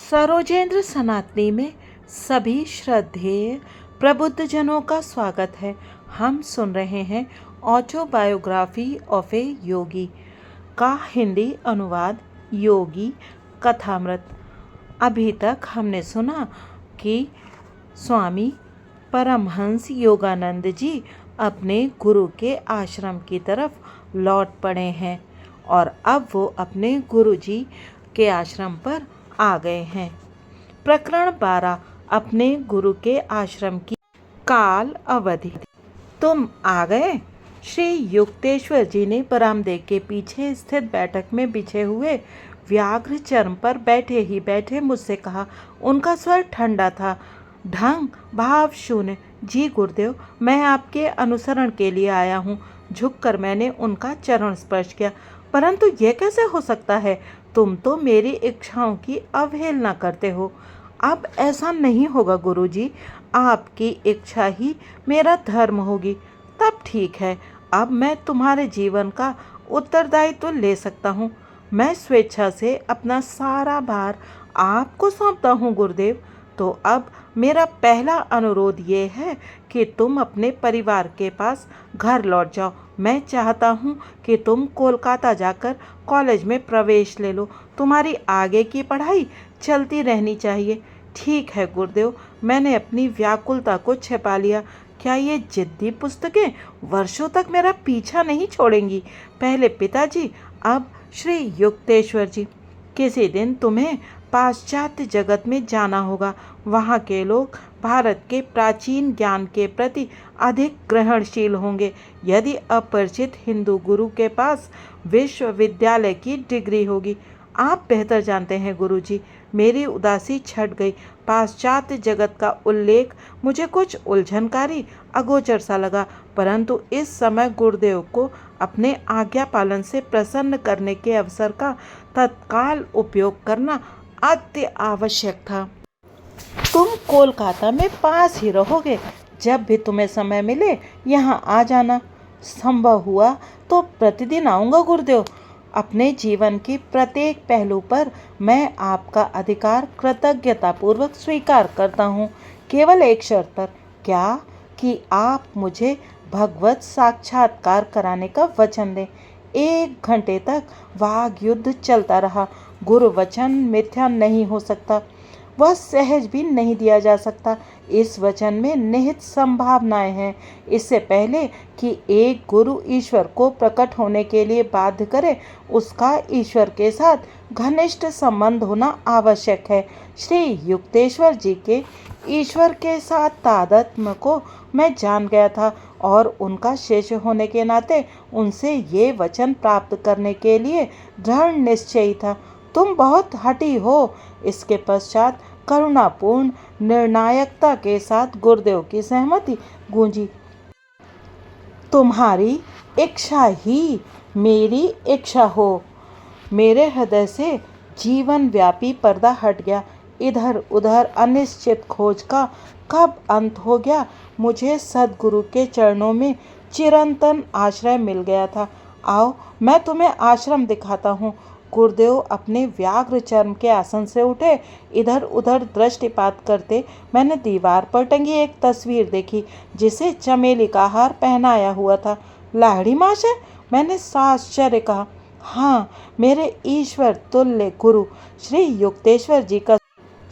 सरोजेंद्र सनातनी में सभी श्रद्धेय प्रबुद्धजनों का स्वागत है। हम सुन रहे हैं ऑटोबायोग्राफी ऑफ ए योगी का हिंदी अनुवाद योगी कथामृत। अभी तक हमने सुना कि स्वामी परमहंस योगानंद जी अपने गुरु के आश्रम की तरफ लौट पड़े हैं और अब वो अपने गुरु जी के आश्रम पर आ गए हैं। प्रकरण 12 अपने गुरु के आश्रम की काल अवधि। तुम आ गए? श्री युक्तेश्वर जी ने बरामदे के पीछे स्थित बैठक में बिछे हुए व्याघ्र चर्म पर बैठे ही बैठे मुझसे कहा। उनका स्वर ठंडा था, ढंग भाव शून्य। जी गुरुदेव, मैं आपके अनुसरण के लिए आया हूँ। झुककर मैंने उनका चरण स्पर्श किया। परंतु यह कैसे हो सकता है? तुम तो मेरी इच्छाओं की अवहेलना करते हो। अब ऐसा नहीं होगा गुरुजी, आपकी इच्छा ही मेरा धर्म होगी। तब ठीक है, अब मैं तुम्हारे जीवन का उत्तरदायित्व ले सकता हूँ। मैं स्वेच्छा से अपना सारा भार आपको सौंपता हूँ गुरुदेव। तो अब मेरा पहला अनुरोध ये है कि तुम अपने परिवार के पास घर लौट जाओ। मैं चाहता हूँ कि तुम कोलकाता जाकर कॉलेज में प्रवेश ले लो। तुम्हारी आगे की पढ़ाई चलती रहनी चाहिए। ठीक है गुरुदेव, मैंने अपनी व्याकुलता को छिपा लिया। क्या ये जिद्दी पुस्तकें वर्षों तक मेरा पीछा नहीं छोड़ेंगी? पहले पिताजी, अब श्री युक्तेश्वर जी। किसी दिन तुम्हें पाश्चात्य जगत में जाना होगा। वहाँ के लोग भारत के प्राचीन ज्ञान के प्रति अधिक ग्रहणशील होंगे। यदि अपरिचित हिंदू गुरु के पास विश्वविद्यालय की डिग्री होगी। आप बेहतर जानते हैं गुरुजी। मेरी उदासी छट गई। पाश्चात्य जगत का उल्लेख मुझे कुछ उलझनकारी अगोचर सा लगा, परंतु इस समय गुरुदेव को अपने आज्ञा पालन से प्रसन्न करने के अवसर का तत्काल उपयोग करना अति आवश्यक था। तुम कोलकाता में पास ही रहोगे। जब भी तुम्हें समय मिले यहाँ आ जाना। संभव हुआ तो प्रतिदिन आऊँगा गुरुदेव। अपने जीवन की प्रत्येक पहलू पर मैं आपका अधिकार कृतज्ञतापूर्वक स्वीकार करता हूँ, केवल एक शर्त पर। क्या? कि आप मुझे भगवत साक्षात्कार कराने का वचन दें। 1 घंटे तक वाग युद्ध चलता रहा। गुरु वचन मिथ्या नहीं हो सकता, वह सहज भी नहीं दिया जा सकता। इस वचन में निहित संभावनाएं हैं। इससे पहले कि एक गुरु ईश्वर को प्रकट होने के लिए बाध्य करे, उसका ईश्वर के साथ घनिष्ठ संबंध होना आवश्यक है। श्री युक्तेश्वर जी के ईश्वर के साथ तादात्म्य को मैं जान गया था और उनका शिष्य होने के नाते उनसे ये वचन प्राप्त करने के लिए दृढ़ निश्चयी था। तुम बहुत हठी हो। इसके पश्चात करुणापूर्ण निर्णायकता के साथ गुरुदेव की सहमति गूंजी। तुम्हारी इच्छा ही मेरी इच्छा हो। मेरे हृदय से जीवन व्यापी पर्दा हट गया। इधर उधर अनिश्चित खोज का कब अंत हो गया। मुझे सद्गुरु के चरणों में चिरंतन आश्रय मिल गया था। आओ, मैं तुम्हें आश्रम दिखाता हूँ। गुरुदेव अपने व्याघ्र चर्म के आसन से उठे। इधर उधर दृष्टिपात करते मैंने दीवार पर टंगी एक तस्वीर देखी, जिसे चमेली का हार पहनाया हुआ था। लाहिड़ी महाशय, मैंने साश्चर्य कहा। हाँ, मेरे ईश्वर तुल्य गुरु श्री युक्तेश्वर जी का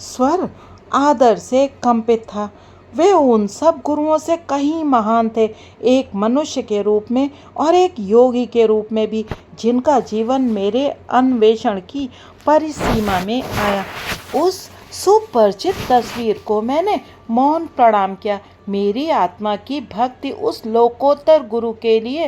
स्वर आदर से कंपित था। वे उन सब गुरुओं से कहीं महान थे, एक मनुष्य के रूप में और एक योगी के रूप में भी, जिनका जीवन मेरे अन्वेषण की परिसीमा में आया। उस सुपरिचित तस्वीर को मैंने मौन प्रणाम किया। मेरी आत्मा की भक्ति उस लोकोत्तर गुरु के लिए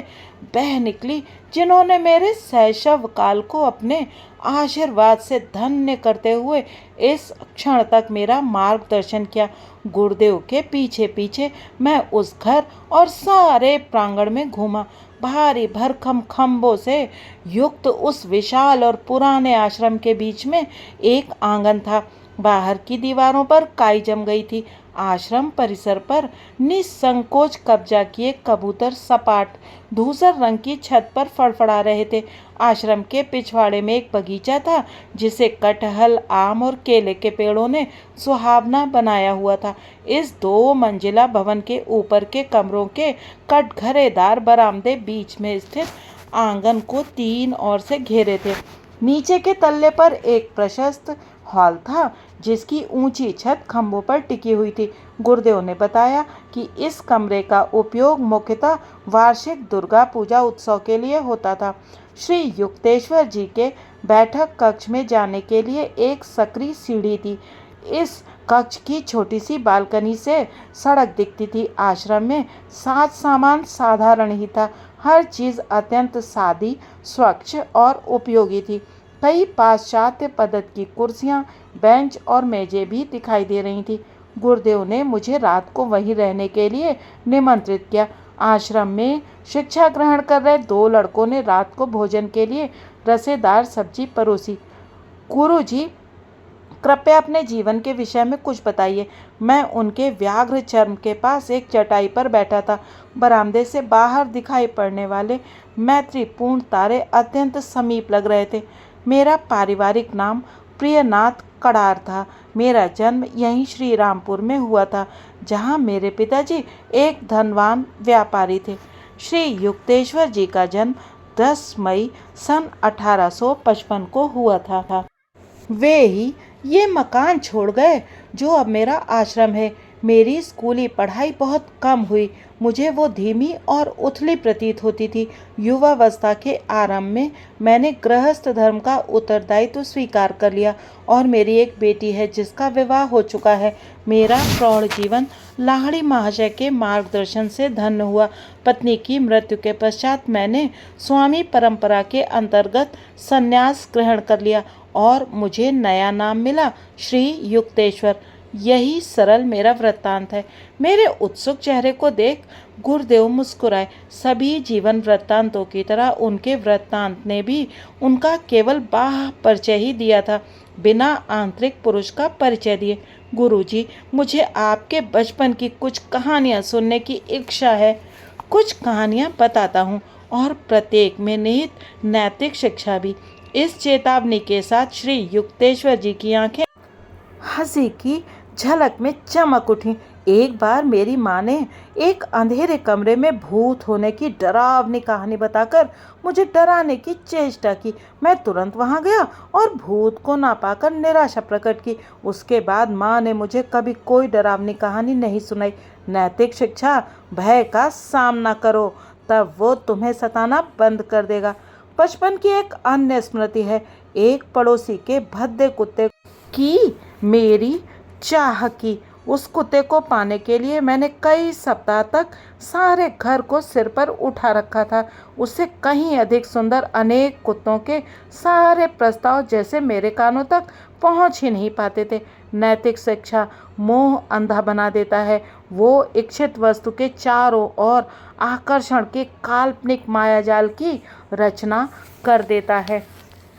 बह निकली, जिन्होंने मेरे शैशव काल को अपने आशीर्वाद से धन्य करते हुए इस क्षण तक मेरा मार्गदर्शन किया। गुरुदेव के पीछे पीछे मैं उस घर और सारे प्रांगण में घूमा। भारी भरकम खंभों से युक्त उस विशाल और पुराने आश्रम के बीच में एक आंगन था। बाहर की दीवारों पर काई जम गई थी। आश्रम परिसर पर निसंकोच कब्जा किए कबूतर सपाट धूसर रंग की छत पर फड़फड़ा रहे थे। आश्रम के पिछवाड़े में एक बगीचा था जिसे कटहल, आम और केले के पेड़ों ने सुहावना बनाया हुआ था। इस 2 मंजिला भवन के ऊपर के कमरों के कटघरेदार बरामदे बीच में स्थित आंगन को 3 ओर से घेरे थे। नीचे के तल्ले पर एक प्रशस्त हॉल था जिसकी ऊंची छत खंभों पर टिकी हुई थी। गुरुदेव ने बताया कि इस कमरे का उपयोग मुख्यतः वार्षिक दुर्गा पूजा उत्सव के लिए होता था। श्री युक्तेश्वर जी के बैठक कक्ष में जाने के लिए एक सकरी सीढ़ी थी। इस कक्ष की छोटी सी बालकनी से सड़क दिखती थी। आश्रम में साज सामान साधारण ही था। हर चीज अत्यंत सादी, स्वच्छ और उपयोगी थी। कई पाश्चात्य पद्धति की कुर्सियां, बेंच और मेजें भी दिखाई दे रही थी। गुरुदेव ने मुझे रात को वहीं रहने के लिए निमंत्रित किया। आश्रम में शिक्षा ग्रहण कर रहे 2 लड़कों ने रात को भोजन के लिए रसेदार सब्जी परोसी। गुरुजी, कृपया अपने जीवन के विषय में कुछ बताइए। मैं उनके व्याघ्र चर्म के पास एक चटाई पर बैठा था। बरामदे से बाहर दिखाई पड़ने वाले मैत्रीपूर्ण तारे अत्यंत समीप लग रहे थे। मेरा पारिवारिक नाम प्रियनाथ कड़ार था। मेरा जन्म यहीं श्री रामपुर में हुआ था, जहां मेरे पिताजी एक धनवान व्यापारी थे। श्री युक्तेश्वर जी का जन्म 10 मई सन 1855 को हुआ था। वे ही ये मकान छोड़ गए जो अब मेरा आश्रम है। मेरी स्कूली पढ़ाई बहुत कम हुई। मुझे वो धीमी और उथली प्रतीत होती थी। युवावस्था के आरंभ में मैंने गृहस्थ धर्म का उत्तरदायित्व स्वीकार कर लिया और मेरी एक बेटी है जिसका विवाह हो चुका है। मेरा प्रौढ़ जीवन लाहड़ी महाशय के मार्गदर्शन से धन्य हुआ। पत्नी की मृत्यु के पश्चात मैंने स्वामी परंपरा के अंतर्गत संन्यास ग्रहण कर लिया और मुझे नया नाम मिला, श्री युक्तेश्वर। यही सरल मेरा वृत्तांत है। मेरे उत्सुक चेहरे को देख गुरुदेव मुस्कुराए। सभी जीवन वृत्तांतों की तरह उनके वृत्तांत ने भी उनका केवल बाह्य परिचय ही दिया था, बिना आंतरिक पुरुष का परिचय दिए। गुरुजी, मुझे आपके बचपन की कुछ कहानियां सुनने की इच्छा है। कुछ कहानियां बताता हूँ और प्रत्येक में निहित नैतिक शिक्षा भी। इस चेतावनी के साथ श्री युक्तेश्वर जी की आंखें हंसी की झलक में चमक उठी। एक बार मेरी माँ ने एक अंधेरे कमरे में भूत होने की डरावनी कहानी बताकर मुझे डराने की चेष्टा की। मैं तुरंत वहां गया और भूत को ना पाकर निराशा प्रकट की। उसके बाद माँ ने मुझे कभी कोई डरावनी कहानी नहीं सुनाई। नैतिक शिक्षा, भय का सामना करो, तब वो तुम्हें सताना बंद कर देगा। बचपन की एक अन्य स्मृति है। एक पड़ोसी के भद्दे कुत्ते की मेरी चाह की। उस कुत्ते को पाने के लिए मैंने कई सप्ताह तक सारे घर को सिर पर उठा रखा था। उससे कहीं अधिक सुंदर अनेक कुत्तों के सारे प्रस्ताव जैसे मेरे कानों तक पहुंच ही नहीं पाते थे। नैतिक शिक्षा मोह अंधा बना देता है। वो इच्छित वस्तु के चारों ओर आकर्षण के काल्पनिक मायाजाल की रचना कर देता है।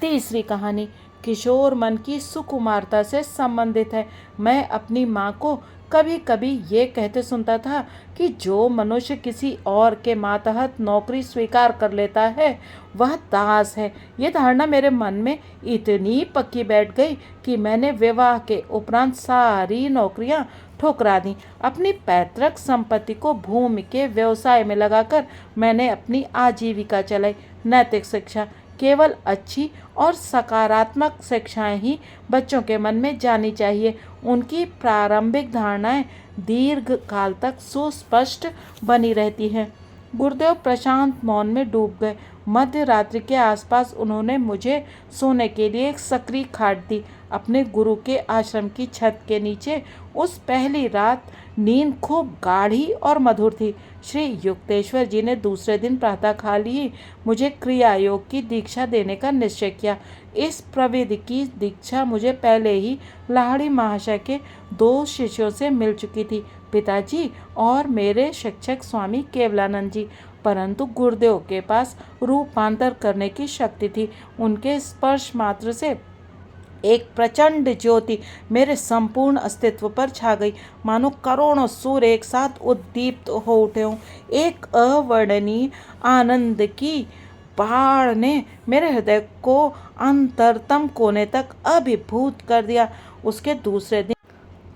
तीसरी कहानी किशोर मन की सुकुमारता से संबंधित है। मैं अपनी माँ को कभी कभी ये कहते सुनता था कि जो मनुष्य किसी और के मातहत नौकरी स्वीकार कर लेता है वह दास है। ये धारणा मेरे मन में इतनी पक्की बैठ गई कि मैंने विवाह के उपरांत सारी नौकरियां ठुकरा दी। अपनी पैतृक संपत्ति को भूमि के व्यवसाय में लगाकर मैंने अपनी आजीविका चलाई। नैतिक शिक्षा, केवल अच्छी और सकारात्मक शिक्षाएं ही बच्चों के मन में जानी चाहिए। उनकी प्रारंभिक धारणाएं दीर्घ काल तक सुस्पष्ट बनी रहती हैं। गुरुदेव प्रशांत मौन में डूब गए। मध्य रात्रि के आसपास उन्होंने मुझे सोने के लिए एक सकरी खाट दी। अपने गुरु के आश्रम की छत के नीचे उस पहली रात नींद खूब गाढ़ी और मधुर थी। श्री युक्तेश्वर जी ने दूसरे दिन प्रातःकाल ही मुझे क्रिया योग की दीक्षा देने का निश्चय किया। इस प्रविधि की दीक्षा मुझे पहले ही लाहड़ी महाशय के 2 शिष्यों से मिल चुकी थी, पिताजी और मेरे शिक्षक स्वामी केवलानंद जी। परंतु गुरुदेव के पास रूपांतर करने की शक्ति थी। उनके स्पर्श मात्र से एक प्रचंड ज्योति मेरे संपूर्ण अस्तित्व पर छा गई, मानो करोड़ों सूर्य एक साथ उद्दीप्त हो उठे हों। एक अवर्णनीय आनंद की बाढ़ ने मेरे हृदय को अंतरतम कोने तक अभिभूत कर दिया। उसके दूसरे दिन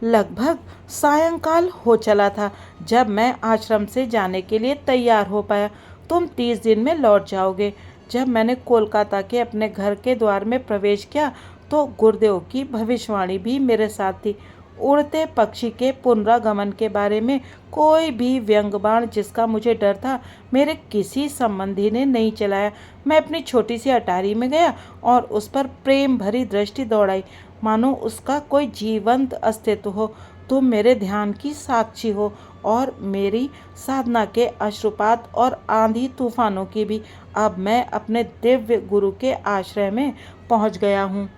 लगभग सायंकाल हो चला था जब मैं आश्रम से जाने के लिए तैयार हो पाया। तुम 30 दिन में लौट जाओगे। जब मैंने कोलकाता के अपने घर के द्वार में प्रवेश किया तो गुरुदेव की भविष्यवाणी भी मेरे साथ थी। उड़ते पक्षी के पुनरागमन के बारे में कोई भी व्यंग्यबाण जिसका मुझे डर था, मेरे किसी संबंधी ने नहीं चलाया। मैं अपनी छोटी सी अटारी में गया और उस पर प्रेम भरी दृष्टि दौड़ाई, मानो उसका कोई जीवंत अस्तित्व हो। तुम मेरे ध्यान की साक्षी हो और मेरी साधना के अश्रुपात और आंधी तूफानों की भी। अब मैं अपने दिव्य गुरु के आश्रय में पहुंच गया हूँ।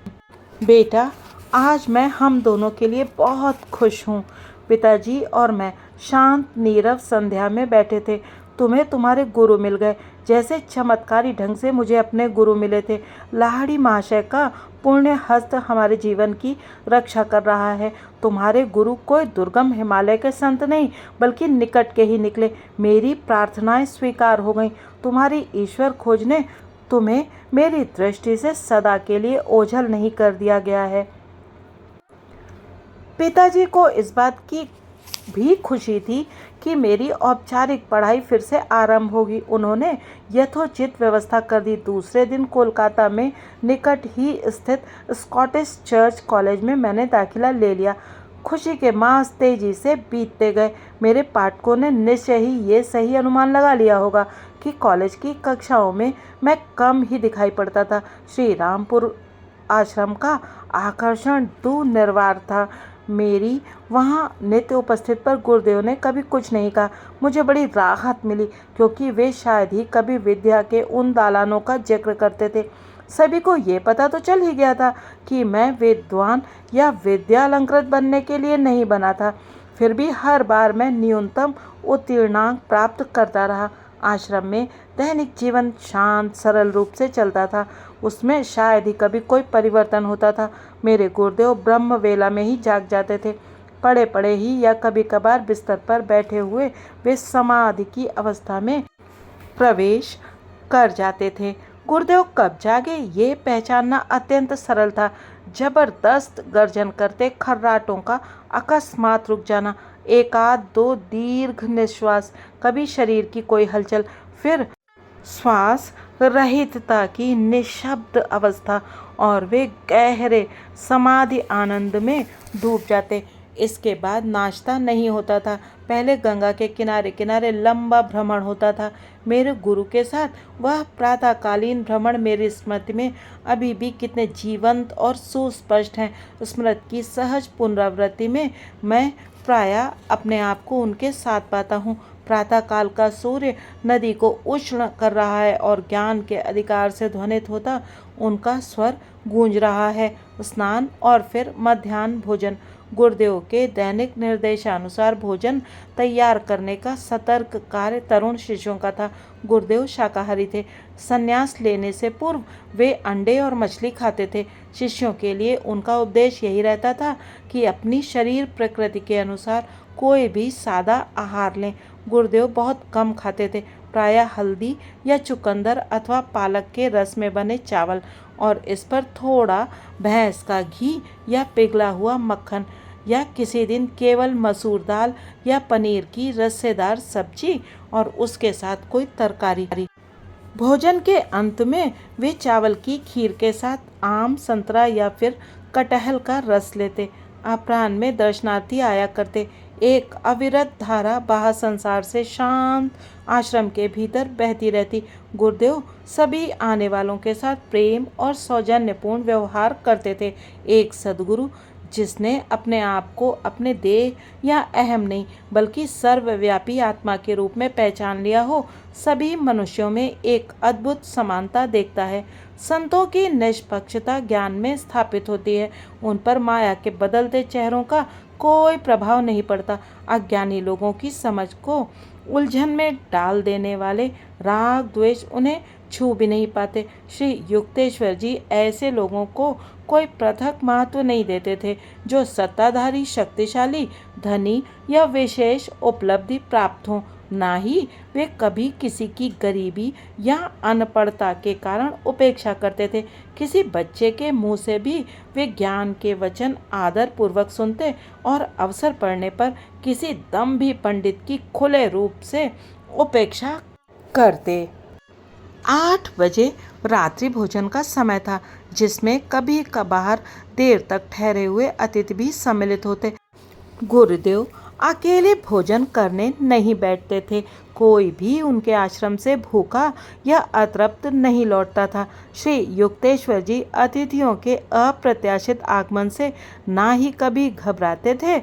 बेटा, आज मैं हम दोनों के लिए बहुत खुश हूँ। पिताजी और मैं शांत नीरव संध्या में बैठे थे। तुम्हें तुम्हारे गुरु मिल गए, जैसे चमत्कारी ढंग से मुझे अपने गुरु मिले थे। लाहिड़ी महाशय का पुण्य हस्त हमारे जीवन की रक्षा कर रहा है। तुम्हारे गुरु कोई दुर्गम हिमालय के संत नहीं, बल्कि निकट के ही निकले। मेरी प्रार्थनाएं स्वीकार हो गईं। तुम्हारी ईश्वर खोज ने तुम्हें मेरी दृष्टि से सदा के लिए ओझल नहीं कर दिया गया है। पिताजी को इस बात की भी खुशी थी कि मेरी औपचारिक पढ़ाई फिर से आरंभ होगी। उन्होंने यथोचित व्यवस्था कर दी। दूसरे दिन कोलकाता में निकट ही स्थित स्कॉटिश चर्च कॉलेज में मैंने दाखिला ले लिया। खुशी के मास तेजी से बीतते गए। मेरे पाठकों ने निश्चय ही ये सही अनुमान लगा लिया होगा कि कॉलेज की कक्षाओं में मैं कम ही दिखाई पड़ता था। श्री रामपुर आश्रम का आकर्षण दुर्निवार था। मेरी वहाँ नित्य उपस्थित पर गुरुदेव ने कभी कुछ नहीं कहा। मुझे बड़ी राहत मिली, क्योंकि वे शायद ही कभी विद्या के उन दालानों का जिक्र करते थे। सभी को ये पता तो चल ही गया था कि मैं विद्वान या विद्यालंकृत बनने के लिए नहीं बना था। फिर भी हर बार मैं न्यूनतम उत्तीर्णांक प्राप्त करता रहा। आश्रम में दैनिक जीवन शांत सरल रूप से चलता था। उसमें शायद ही कभी कोई परिवर्तन होता था। मेरे गुरुदेव ब्रह्म वेला में ही जाग जाते थे। पड़े पड़े ही या कभी कभार बिस्तर पर बैठे हुए वे समाधि की अवस्था में प्रवेश कर जाते थे। गुरुदेव कब जागे ये पहचानना अत्यंत सरल था। जबरदस्त गर्जन करते खर्राटों का अकस्मात रुक जाना, एक आध दो दीर्घ निश्वास, कभी शरीर की कोई हलचल, फिर श्वास रहितता की निशब्द अवस्था, और वे गहरे समाधि आनंद में डूब जाते। इसके बाद नाश्ता नहीं होता था। पहले गंगा के किनारे किनारे लंबा भ्रमण होता था। मेरे गुरु के साथ वह प्रातःकालीन भ्रमण मेरी स्मृति में अभी भी कितने जीवंत और सुस्पष्ट हैं। स्मृति की सहज पुनरावृत्ति में मैं प्रायः अपने आप को उनके साथ पाता हूँ। प्रातःकाल का सूर्य नदी को उष्ण कर रहा है और ज्ञान के अधिकार से ध्वनित होता उनका स्वर गूंज रहा है। स्नान और फिर मध्याह्न भोजन। गुरुदेव के दैनिक निर्देशानुसार भोजन तैयार करने का सतर्क कार्य तरुण शिष्यों का था। गुरुदेव शाकाहारी थे। संन्यास लेने से पूर्व वे अंडे और मछली खाते थे। शिष्यों के लिए उनका उपदेश यही रहता था कि अपनी शरीर प्रकृति के अनुसार कोई भी सादा आहार लें। गुरुदेव बहुत कम खाते थे, प्रायः हल्दी या चुकंदर अथवा पालक के रस में बने चावल, और इस पर थोड़ा भैंस का घी या पिघला हुआ मक्खन, या किसी दिन केवल मसूर दाल या पनीर की रस्सेदार सब्जी और उसके साथ कोई तरकारी। भोजन के अंत में वे चावल की खीर के साथ आम, संतरा या फिर कटहल का रस लेते। अपराह्न में दर्शनार्थी आया करते। एक अविरत धारा बाहर संसार से शांत आश्रम के भीतर बहती रहती। गुरुदेव सभी आने वालों के साथ प्रेम और सौजन्यपूर्ण व्यवहार करते थे। एक सद्गुरु जिसने अपने आप को अपने देह या अहम नहीं बल्कि सर्वव्यापी आत्मा के रूप में पहचान लिया हो, सभी मनुष्यों में एक अद्भुत समानता देखता है। संतों की निष्पक्षता ज्ञान में स्थापित होती है। उन पर माया के बदलते चेहरों का कोई प्रभाव नहीं पड़ता। अज्ञानी लोगों की समझ को उलझन में डाल देने वाले राग द्वेष उन्हें छू भी नहीं पाते। श्री युक्तेश्वर जी ऐसे लोगों को कोई पृथक महत्व नहीं देते थे। जो सत्ताधारी, शक्तिशाली, धनी या विशेष उपलब्धि प्राप्त हो, ना ही वे कभी किसी की गरीबी या अनपढ़ता के कारण उपेक्षा करते थे। किसी बच्चे के मुंह से भी वे ज्ञान के वचन आदर पूर्वक सुनते और अवसर पड़ने पर किसी दम्भी पंडित की खुले रूप से उपेक्षा करते। 8 बजे रात्रि भोजन का समय था, जिसमें कभी कभार देर तक ठहरे हुए अतिथि भी सम्मिलित होते। गुरुदेव अकेले भोजन करने नहीं बैठते थे। कोई भी उनके आश्रम से भूखा या अतृप्त नहीं लौटता था। श्री युक्तेश्वर जी अतिथियों के अप्रत्याशित आगमन से ना ही कभी घबराते थे,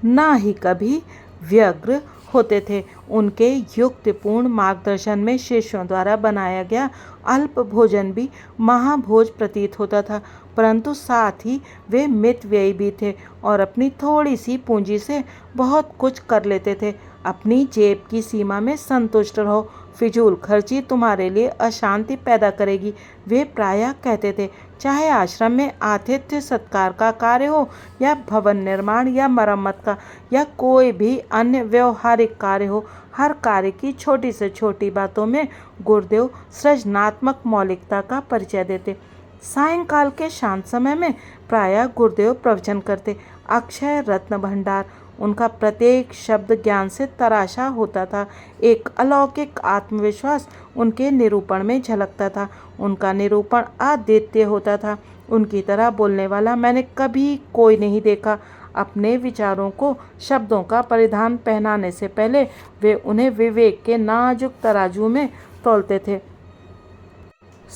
ना ही कभी व्यग्र होते थे। उनके युक्तिपूर्ण मार्गदर्शन में शिष्यों द्वारा बनाया गया अल्प भोजन भी महाभोज प्रतीत होता था, परंतु साथ ही वे मितव्ययी भी थे और अपनी थोड़ी सी पूंजी से बहुत कुछ कर लेते थे। अपनी जेब की सीमा में संतुष्ट रहो, फिजूल खर्ची तुम्हारे लिए अशांति पैदा करेगी, वे प्रायः कहते थे। चाहे आश्रम में आतिथ्य सत्कार का कार्य हो या भवन निर्माण या मरम्मत का या कोई भी अन्य व्यवहारिक कार्य हो, हर कार्य की छोटी से छोटी बातों में गुरुदेव सृजनात्मक मौलिकता का परिचय देते। सायंकाल के शांत समय में प्रायः गुरुदेव प्रवचन करते। अक्षय रत्न भंडार, उनका प्रत्येक शब्द ज्ञान से तराशा होता था। एक अलौकिक आत्मविश्वास उनके निरूपण में झलकता था। उनका निरूपण अद्वितीय होता था। उनकी तरह बोलने वाला मैंने कभी कोई नहीं देखा। अपने विचारों को शब्दों का परिधान पहनाने से पहले वे उन्हें विवेक के नाजुक तराजू में तौलते थे।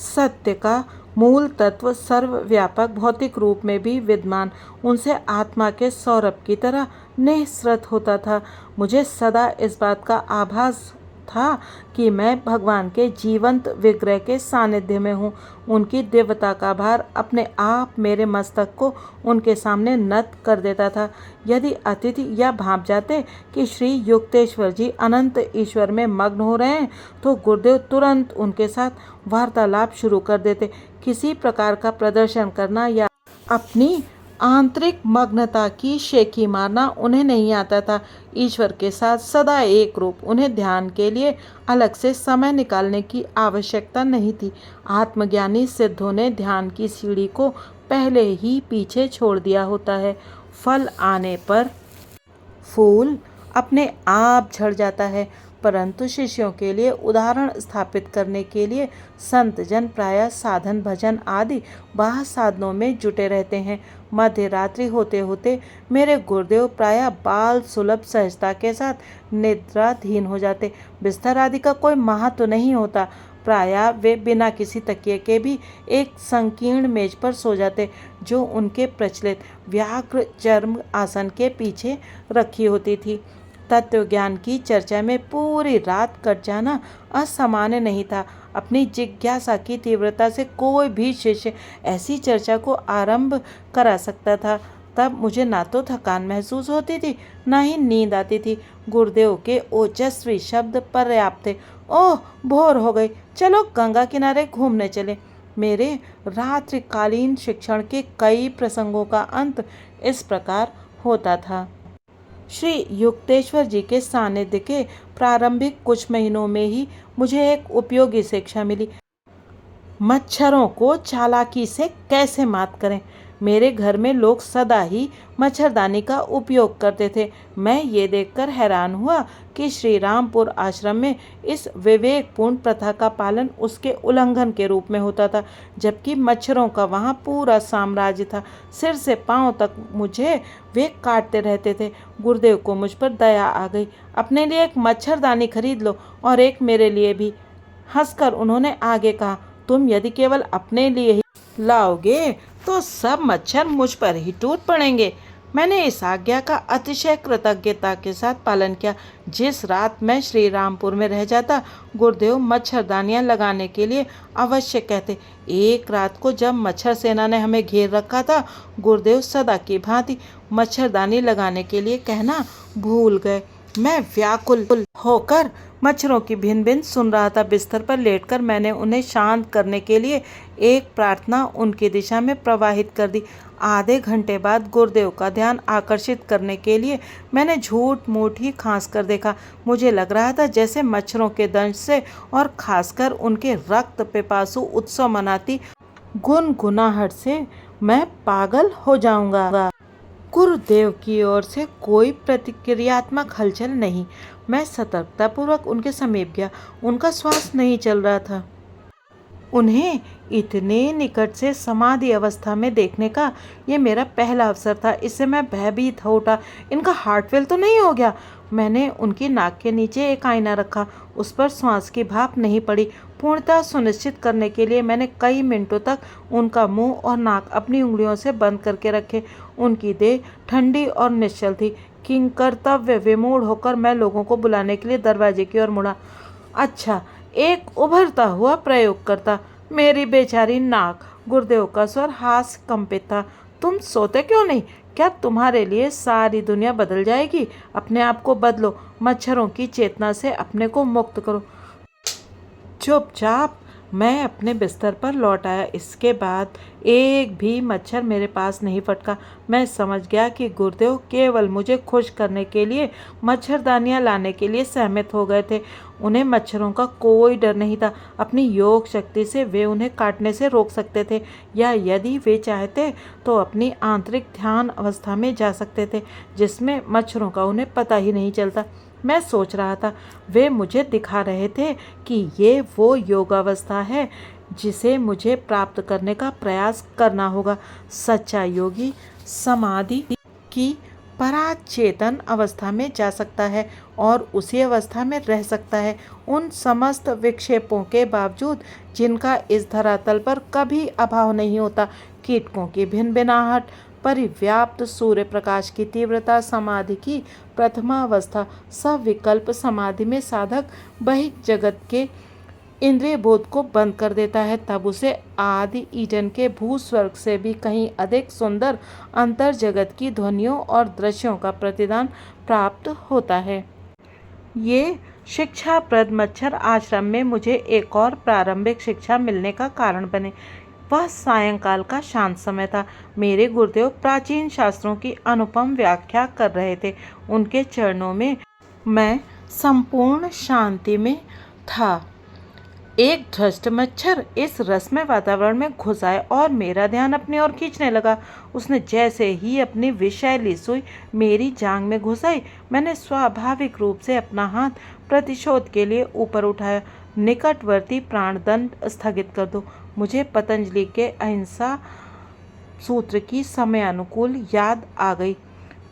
सत्य का मूल तत्व सर्वव्यापक भौतिक रूप में भी विद्यमान उनसे आत्मा के सौरभ की तरह निःसृत होता था। मुझे सदा इस बात का आभास था कि मैं भगवान के जीवंत विग्रह के सानिध्य में हूँ। उनकी दिव्यता का भार अपने आप मेरे मस्तक को उनके सामने नत कर देता था। यदि अतिथि या भाप जाते कि श्री युक्तेश्वर जी अनंत ईश्वर में मग्न हो रहे हैं, तो गुरुदेव तुरंत उनके साथ वार्तालाप शुरू कर देते। किसी प्रकार का प्रदर्शन करना या अपनी आंतरिक मग्नता की शेखी मारना उन्हें नहीं आता था। ईश्वर के साथ सदा एक रूप, उन्हें ध्यान के लिए अलग से समय निकालने की आवश्यकता नहीं थी। आत्मज्ञानी सिद्धों ने ध्यान की सीढ़ी को पहले ही पीछे छोड़ दिया होता है। फल आने पर फूल अपने आप झड़ जाता है, परंतु शिष्यों के लिए उदाहरण स्थापित करने के लिए संत जन प्रायः साधन भजन आदि बाह्य साधनों में जुटे रहते हैं। मध्य रात्रि होते होते मेरे गुरुदेव प्रायः बाल सुलभ सहजता के साथ निद्राधीन हो जाते। बिस्तर आदि का कोई महत्व नहीं होता। प्रायः वे बिना किसी तकिए के भी एक संकीर्ण मेज पर सो जाते, जो उनके प्रचलित व्याघ्र चर्म आसन के पीछे रखी होती थी। तत्व ज्ञान की चर्चा में पूरी रात कट जाना असामान्य नहीं था। अपनी जिज्ञासा की तीव्रता से कोई भी शिष्य ऐसी चर्चा को आरंभ करा सकता था। तब मुझे ना तो थकान महसूस होती थी, ना ही नींद आती थी। गुरुदेव के ओजस्वी शब्द पर्याप्त थे। ओह, भोर हो गई, चलो गंगा किनारे घूमने चले। मेरे रात्रिकालीन शिक्षण के कई प्रसंगों का अंत इस प्रकार होता था। श्री युक्तेश्वर जी के सानिध्य के प्रारंभिक कुछ महीनों में ही मुझे एक उपयोगी शिक्षा मिली। मच्छरों को चालाकी से कैसे मात करें। मेरे घर में लोग सदा ही मच्छरदानी का उपयोग करते थे। मैं ये देखकर हैरान हुआ कि श्री रामपुर आश्रम में इस विवेकपूर्ण प्रथा का पालन उसके उल्लंघन के रूप में होता था, जबकि मच्छरों का वहाँ पूरा साम्राज्य था। सिर से पांव तक मुझे वे काटते रहते थे। गुरुदेव को मुझ पर दया आ गई। अपने लिए एक मच्छरदानी खरीद लो और एक मेरे लिए भी। हंसकर उन्होंने आगे कहा, तुम यदि केवल अपने लिए ही लाओगे तो सब मच्छर मुझ पर ही टूट पड़ेंगे। मैंने इस आज्ञा का अतिशय कृतज्ञता के साथ पालन किया। जिस रात मैं श्री रामपुर में रह जाता, गुरुदेव मच्छरदानियां लगाने के लिए अवश्य कहते। एक रात को जब मच्छर सेना ने हमें घेर रखा था, गुरुदेव सदा की भांति मच्छरदानी लगाने के लिए कहना भूल गए। मैं व्याकुल होकर मच्छरों की भिन भिन सुन रहा था। बिस्तर पर लेटकर मैंने उन्हें शांत करने के लिए एक प्रार्थना उनकी दिशा में प्रवाहित कर दी। आधे घंटे बाद गुरुदेव का ध्यान आकर्षित करने के लिए मैंने झूठ मूठ ही खांस कर देखा। मुझे लग रहा था जैसे मच्छरों के दंश से और खासकर उनके रक्त पिपासु उत्सव मनाती गुनगुनाहट से मैं पागल हो जाऊंगा। गुरुदेव की ओर से कोई प्रतिक्रियात्मक हलचल नहीं। मैं सतर्कतापूर्वक उनके समीप गया। उनका श्वास नहीं चल रहा था। उन्हें इतने निकट से समाधि अवस्था में देखने का ये मेरा पहला अवसर था। इससे मैं भयभीत हो उठा। इनका हार्ट फेल तो नहीं हो गया? मैंने उनकी नाक के नीचे एक आईना रखा। उस पर श्वास की भाप नहीं पड़ी। पूर्णतः सुनिश्चित करने के लिए मैंने कई मिनटों तक उनका मुंह और नाक अपनी उंगलियों से बंद करके रखे। उनकी देह ठंडी और निश्चल थी। किंकर्तव्य विमूढ़ होकर मैं लोगों को बुलाने के लिए दरवाजे की ओर मुड़ा। अच्छा, एक उभरता हुआ प्रयोग करता। मेरी बेचारी नाक। गुरुदेव का स्वर हास्य कंपित था। तुम सोते क्यों नहीं? क्या तुम्हारे लिए सारी दुनिया बदल जाएगी? अपने आप को बदलो। मच्छरों की चेतना से अपने को मुक्त करो। चुपचाप मैं अपने बिस्तर पर लौट आया। इसके बाद एक भी मच्छर मेरे पास नहीं फटका। मैं समझ गया कि गुरुदेव केवल मुझे खुश करने के लिए मच्छरदानियां लाने के लिए सहमत हो गए थे। उन्हें मच्छरों का कोई डर नहीं था। अपनी योग शक्ति से वे उन्हें काटने से रोक सकते थे, या यदि वे चाहते तो अपनी आंतरिक ध्यान अवस्था में जा सकते थे, जिसमें मच्छरों का उन्हें पता ही नहीं चलता। मैं सोच रहा था, वे मुझे दिखा रहे थे कि ये वो योगावस्था है जिसे मुझे प्राप्त करने का प्रयास करना होगा। सच्चा योगी समाधि की पराचेतन अवस्था में जा सकता है और उसी अवस्था में रह सकता है, उन समस्त विक्षेपों के बावजूद जिनका इस धरातल पर कभी अभाव नहीं होता। कीटकों की भिनभिनाहट, परिव्याप्त सूर्य प्रकाश की तीव्रता समाधि की प्रथमा अवस्था। सविकल्प समाधि में साधक बहिक जगत के इंद्रिय बोध को बंद कर देता है। तब उसे आदि ईडन के भूस्वर्ग से भी कहीं अधिक सुंदर अंतर जगत की ध्वनियों और दृश्यों का प्रतिदान प्राप्त होता है। ये शिक्षाप्रद मच्छर आश्रम में मुझे एक और प्रारंभिक शिक्षा मिलने का कारण बने। वह सायंकाल का शांत समय था। मेरे गुरुदेव प्राचीन शास्त्रों की अनुपम व्याख्या कर रहे थे। उनके चरणों में मैं संपूर्ण शांति में था। एक भ्रष्ट मच्छर इस रसमय वातावरण में घुस आया और मेरा ध्यान अपनी ओर खींचने लगा। उसने जैसे ही अपनी विषैली सुई मेरी जांघ में घुसाई, मैंने स्वाभाविक रूप से अपना हाथ प्रतिशोध के लिए ऊपर उठाया। निकटवर्ती प्राणदंड स्थगित कर दो। मुझे पतंजलि के अहिंसा सूत्र की समयानुकूल याद आ गई।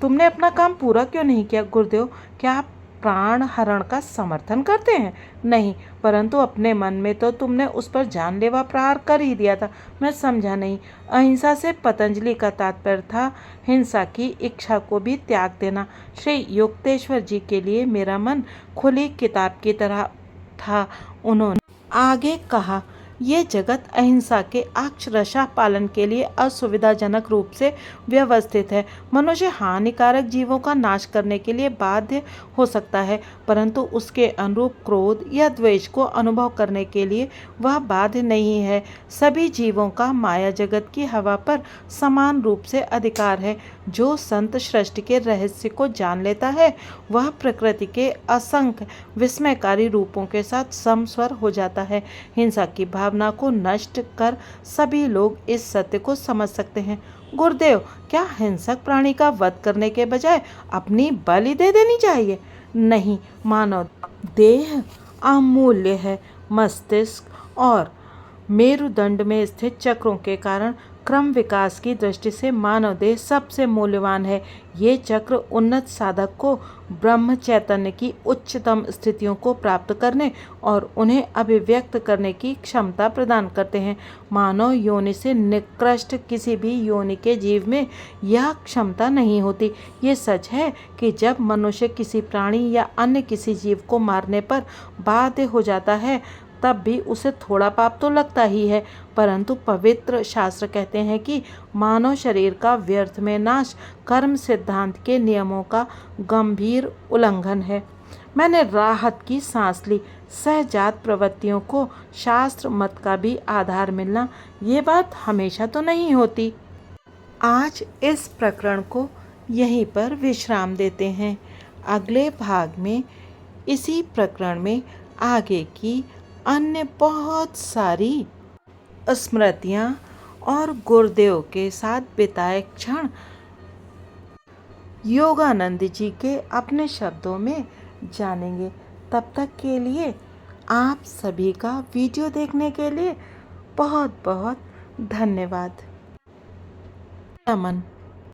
तुमने अपना काम पूरा क्यों नहीं किया गुरुदेव? क्या आप प्राण हरण का समर्थन करते हैं? नहीं, परंतु अपने मन में तो तुमने उस पर जानलेवा प्रहार कर ही दिया था। मैं समझा नहीं। अहिंसा से पतंजलि का तात्पर्य था हिंसा की इच्छा को भी त्याग देना। श्री युक्तेश्वर जी के लिए मेरा मन खुली किताब की तरह था। उन्होंने आगे कहा, ये जगत अहिंसा के अक्षरशः पालन के लिए असुविधाजनक रूप से व्यवस्थित है। मनुष्य हानिकारक जीवों का नाश करने के लिए बाध्य हो सकता है, परंतु उसके अनुरूप क्रोध या द्वेष को अनुभव करने के लिए वह बाध्य नहीं है। सभी जीवों का माया जगत की हवा पर समान रूप से अधिकार है। जो संत सृष्टि के रहस्य को जान लेता है, वह प्रकृति के असंख्य विस्मयकारी रूपों के साथ समस्वर हो जाता है। हिंसा की भावना को नष्ट कर सभी लोग इस सत्य को समझ सकते हैं। गुरुदेव, क्या हिंसक प्राणी का वध करने के बजाय अपनी बलि दे देनी चाहिए? नहीं, मानव देह अमूल्य है। मस्तिष्क और मेरुदंड में स्थित चक्रों के कारण क्रम विकास की दृष्टि से मानव देह सबसे मूल्यवान है। ये चक्र उन्नत साधक को ब्रह्म चैतन्य की उच्चतम स्थितियों को प्राप्त करने और उन्हें अभिव्यक्त करने की क्षमता प्रदान करते हैं। मानव योनि से निकृष्ट किसी भी योनि के जीव में यह क्षमता नहीं होती। ये सच है कि जब मनुष्य किसी प्राणी या अन्य किसी जीव को मारने पर बाध्य हो जाता है, तब भी उसे थोड़ा पाप तो लगता ही है, परंतु पवित्र शास्त्र कहते हैं कि मानव शरीर का व्यर्थ में नाश कर्म सिद्धांत के नियमों का गंभीर उल्लंघन है। मैंने राहत की सांस ली। सहजात प्रवृत्तियों को शास्त्र मत का भी आधार मिलना, ये बात हमेशा तो नहीं होती। आज इस प्रकरण को यहीं पर विश्राम देते हैं। अगले भाग में इसी प्रकरण में आगे की अन्य बहुत सारी स्मृतियाँ और गुरुदेव के साथ बिताए क्षण योगानंद जी के अपने शब्दों में जानेंगे। तब तक के लिए आप सभी का वीडियो देखने के लिए बहुत बहुत धन्यवाद। नमन।